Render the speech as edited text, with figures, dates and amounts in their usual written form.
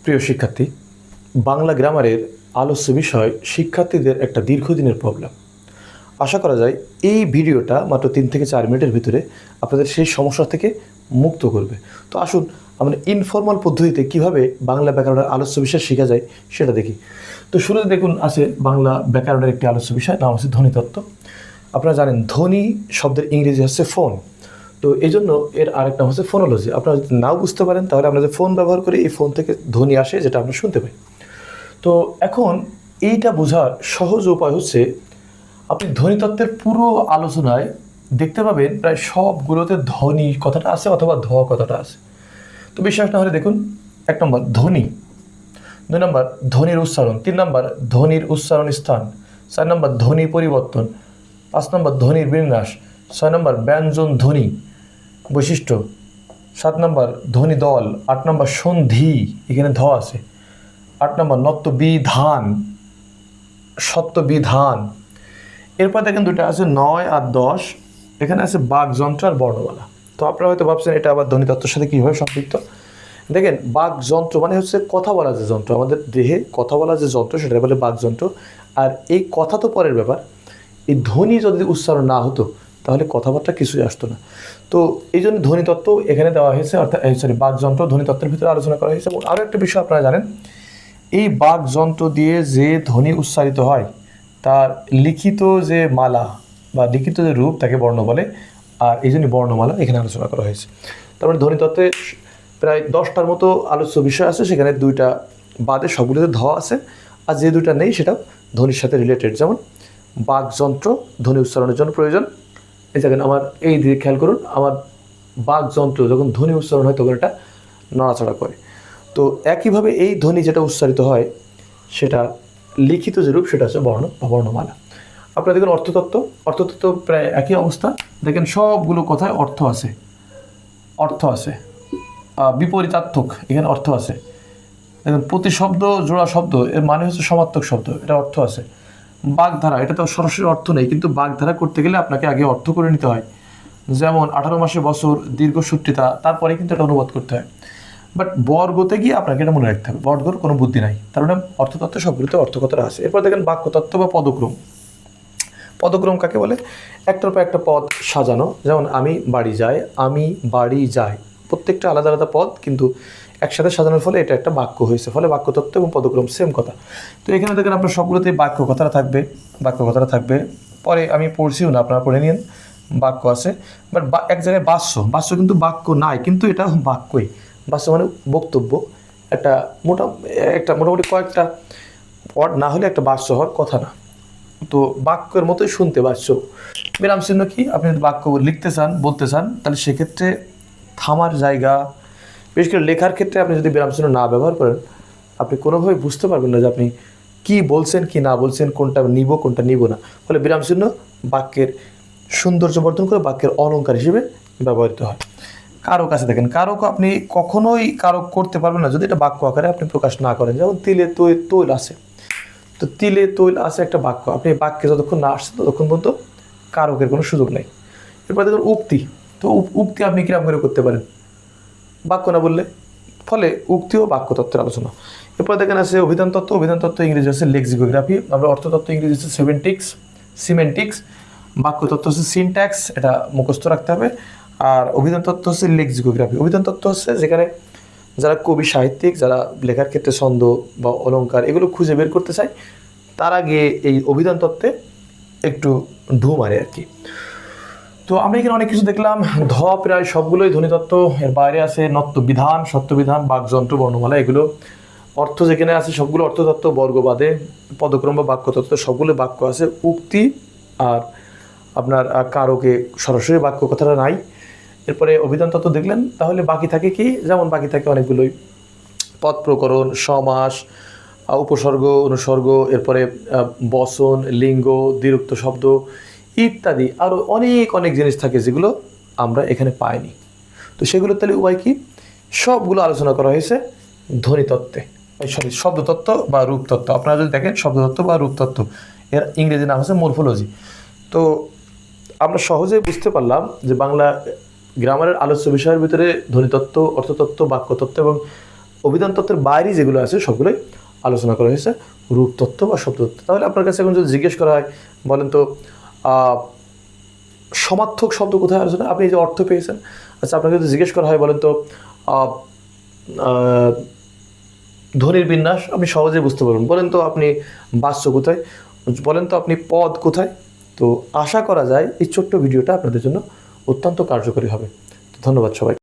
প্রিয় শিক্ষার্থী, বাংলা গ্রামারের আলোচ্য বিষয় শিক্ষার্থীদের একটা দীর্ঘদিনের প্রবলেম। আশা করা যায় এই ভিডিওটা মাত্র 3 থেকে 4 মিনিটের ভিতরে আপনাদের সেই সমস্যা থেকে মুক্ত করবে। তো আসুন আমরা ইনফর্মাল পদ্ধতিতে কিভাবে বাংলা ব্যাকরণের আলোচ্য বিষয় শেখা যায় সেটা দেখি। তো শুরুতে দেখুন আছে বাংলা ব্যাকরণের একটি আলোচ্য বিষয়, নাম হচ্ছে ধ্বনিতত্ত্ব। আপনারা জানেন ধ্বনি শব্দের ইংরেজি হচ্ছে ফোন। তো এই জন্য এর আরেক নাম হচ্ছে ফোনোলজি। আপনারা যদি নাও বুঝতে পারেন তাহলে আমরা যে ফোন ব্যবহার করি, এই ফোন থেকে ধ্বনি আসে যেটা আমরা শুনতে পাই। তো এখন এইটা বোঝার সহজ উপায় হচ্ছে আপনি ধ্বনিতত্ত্বের পুরো আলোচনায় দেখতে পাবেন প্রায় সবগুলোতে ধ্বনি কথাটা আছে অথবা ধ কথাটা আছে। তো বিশ্বাস না হলে দেখুন, 1 নম্বর ধ্বনি, 2 নম্বর ধ্বনির উচ্চারণ, 3 নম্বর ধ্বনির উচ্চারণ স্থান, 4 নম্বর ধ্বনি পরিবর্তন, 5 নম্বর ধ্বনির বিন্যাস, 6 নম্বর ব্যঞ্জন ধ্বনি বৈশিষ্ট্য, 7 নম্বর ধ্বনি দল, 8 নম্বর সন্ধি, এখানে ধ আছে, 8 নম্বর নত্ব বিধান, সত্য বিধান। এরপর দেখেন দুটো আছে 9 আর 10, এখানে আছে বাকযন্ত্র আর বর্ণমালা। তো আপনারা হয়তো ভাবছেন এটা আবার ধ্বনিতত্ত্বের সাথে কীভাবে সম্পৃক্ত। দেখেন বাকযন্ত্র মানে হচ্ছে কথা বলা যে যন্ত্র, আমাদের দেহে কথা বলা যে যন্ত্র সেটা বলে বাকযন্ত্র। আর এই কথা তো পরের ব্যাপার, এই ধ্বনি যদি উচ্চারণ না হতো তাহলে কথাবার্তা কিছুই আসতো না। তো এই জন্য ধ্বনিতত্ত্ব এখানে দেওয়া হয়েছে, অর্থাৎ বাকযন্ত্র ধ্বনিতত্ত্বের ভিতরে আলোচনা করা হয়েছে। এবং আরও একটা বিষয় আপনারা জানেন, এই বাকযন্ত্র দিয়ে যে ধ্বনি উচ্চারিত হয় তার লিখিত যে মালা বা লিখিত যে রূপ তাকে বর্ণ বলে, আর এই জন্য বর্ণমালা এখানে আলোচনা করা হয়েছে। তার মানে ধ্বনিতত্ত্বে প্রায় 10টার মতো আলোচ্য বিষয় আছে, সেখানে 2টা বাদে সবগুলোতে ধ আছে, আর যে 2টা নেই সেটা ধ্বনির সাথে রিলেটেড। যেমন বাকযন্ত্র ধ্বনি উচ্চারণের জন্য প্রয়োজন। এই দেখেন আমার এই দিকে খেয়াল করুন, আমার বাকযন্ত্র যখন ধ্বনি উচ্চারণ হয় তখন এটা নড়াচড়া করে। তো একইভাবে এই ধ্বনি যেটা উচ্চারিত হয় সেটা লিখিত যে রূপ সেটা হচ্ছে বর্ণ বা বর্ণমালা। আপনারা দেখুন অর্থতত্ত্ব প্রায় একই অবস্থা। দেখেন সবগুলো কথায় অর্থ আছে, বিপরীতার্থক এখানে অর্থ আছে। দেখুন প্রতিশব্দ জোড়া শব্দ এর মানে হচ্ছে সমার্থক শব্দ, এটা অর্থ আছে। বাগধারা, এটা তো সরাসরি অর্থ নেই, কিন্তু বাগধারা করতে গেলে আপনাকে আগে অর্থ করে নিতে হয়। যেমন 18 মাসে বছর, দীর্ঘসূত্রিতা, তারপরে কিন্তু এটা অনুবাদ করতে হয়। বাট বর্গতে গিয়ে আপনাকে এটা মনে রাখতে হবে, বর্গর কোনো বুদ্ধি নাই। তার মানে অর্থতত্ত্ব সবগুলোতে অর্থকথাটা আছে। এরপর দেখেন বাক্যতত্ত্ব বা পদক্রম কাকে বলে? একটার পর একটা পদ সাজানো। যেমন আমি বাড়ি যাই, প্রত্যেকটা আলাদা আলাদা পদ কিন্তু একসাথে সাজানোর ফলে এটা একটা বাক্য হয়েছে। ফলে বাক্যতত্ত্ব এবং পদক্রম সেম কথা। তো এখানে দেখেন আপনার সবগুলোতে বাক্য কথাটা থাকবে। পরে আমি পড়ছিও না, আপনারা পড়ে নিন, বাক্য আছে। বাট এক জায়গায় বাস্য কিন্তু বাক্য নাই, কিন্তু এটা বাক্যই। বাস্য মানে বক্তব্য, একটা মোটামুটি কয়েকটা ওয়ার্ড না হলে একটা বাস্য হওয়ার কথা না। তো বাক্যের মতোই শুনতে বাস্য। বিরাম চিহ্ন কি? আপনি যদি বাক্য লিখতে চান, বলতে চান, তাহলে সেক্ষেত্রে থামার জায়গা, বিশেষ করে লেখার ক্ষেত্রে আপনি যদি বিরাম চিহ্ন না ব্যবহার করেন আপনি কোনোভাবে বুঝতে পারবেন না যে আপনি কি বলছেন কি না বলছেন, কোনটা নিব কোনটা নিব না। ফলে বিরাম চিহ্ন বাক্যের সৌন্দর্য বর্ধন করে বাক্যের অলংকার হিসেবে ব্যবহৃত হয়। কারক আছে, দেখেন কারক আপনি কখনোই কারক করতে পারবেন না যদি এটা বাক্য আকারে আপনি প্রকাশ না করেন। যেমন তিলে তৈল আছে, তো তিলে তৈল আছে একটা বাক্য, আপনি বাক্যে যতক্ষণ না আসছে ততক্ষণ পর্যন্ত কারকের কোনো সুযোগ নেই। এরপর দেখুন উক্তি, তো উক্তি আপনি কিরকম করে করতে পারেন বাক্য না বললে। ফলে উক্তি ও বাক্যতত্ত্বের আলোচনা। এরপর দেখেন আছে অভিধান তত্ত্ব ইংরেজি হচ্ছে লেক্সিকোগ্রাফি, আমরা অর্থতত্ত্ব ইংরেজি হচ্ছে সিমেন্টিক্স, বাক্যতত্ত্ব হচ্ছে সিনট্যাক্স, এটা মুখস্থ রাখতে হবে। আর অভিধান তত্ত্ব হচ্ছে লেক্সিকোগ্রাফি। অভিধান তত্ত্ব হচ্ছে যেখানে যারা কবি সাহিত্যিক, যারা লেখার ক্ষেত্রে ছন্দ বা অলংকার এগুলো খুঁজে বের করতে চায়, তার আগে এই অভিধান তত্ত্বে একটু ঢু মারে আর কি। তো আমরা এখানে অনেক কিছু দেখলাম। প্রায় সবগুলোই ধ্বনিতত্ত্ব। এর বাইরে আছে নত্ব বিধান, সত্যবিধান, বাকযন্ত্র, বর্ণমালা, এগুলো অর্থ যেখানে আছে সবগুলো অর্থতত্ত্ব। বর্গবাদে পদক্রম বা বাক্যতত্ত্ব সবগুলো বাক্য আছে। উক্তি আর আপনার কারকে সরাসরি বাক্য কথাটা নাই। এরপরে অভিধান তত্ত্ব দেখলেন, তাহলে বাকি থাকে কি? যেমন বাকি থাকে অনেকগুলোই, পদ প্রকরণ, সমাস, উপসর্গ, অনুসর্গ, এরপরে বচন, লিঙ্গ, দ্বিরুক্ত শব্দ ইত্যাদি আরও অনেক জিনিস থাকে যেগুলো আমরা এখানে পাইনি। তো সেগুলো তাহলে উপায় কি? সবগুলো আলোচনা করা হয়েছে ধ্বনিতত্ত্বে, শব্দতত্ত্ব বা রূপতত্ত্ব। আপনারা যদি দেখেন শব্দতত্ত্ব বা রূপতত্ত্ব, এর ইংরেজি নাম হচ্ছে মরফোলজি। তো আমরা সহজেই বুঝতে পারলাম যে বাংলা গ্রামারের আলোচ্য বিষয়ের ভিতরে ধ্বনিতত্ত্ব, অর্থতত্ত্ব, বাক্যতত্ত্ব এবং অভিধান তত্ত্বের বাইরে যেগুলো আছে সবগুলোই আলোচনা করা হয়েছে রূপতত্ত্ব বা শব্দতত্ত্ব। তাহলে আপনার কাছে এখন যদি জিজ্ঞেস করা হয়, বলেন তো সমার্থক শব্দ কোথায় আলোচনা, আপনি এই যে অর্থ পেয়েছেন। আচ্ছা, আপনাকে যদি জিজ্ঞেস করা হয়, বলেন তো ধ্বনির বিন্যাস, আপনি সহজে বুঝতে পারবেন। বলেন তো আপনি বাচ্য কোথায়, বলেন তো আপনি পদ কোথায়। তো আশা করা যায় এই ছোট্ট ভিডিওটা আপনাদের জন্য অত্যন্ত কার্যকরী হবে। ধন্যবাদ সবাই।